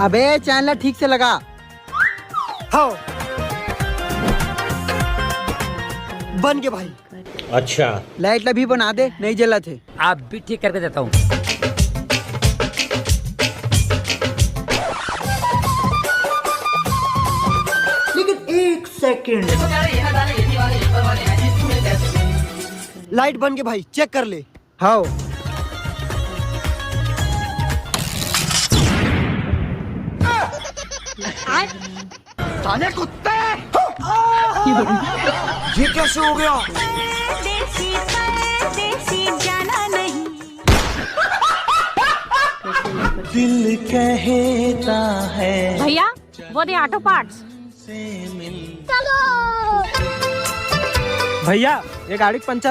अबे चैनल ठीक से लगा। हाँ बन गए भाई। अच्छा लाइट भी बना दे, नहीं जला थे। आप भी ठीक करके देता हूँ। लेकिन एक सेकंड, लाइट बन गए भाई, चेक कर ले। हाँ साले कुत्ते, ये कैसे हो गया? दिल कहता है भैया वो दे ऑटो पार्ट्स। भैया ये गाड़ी पंचर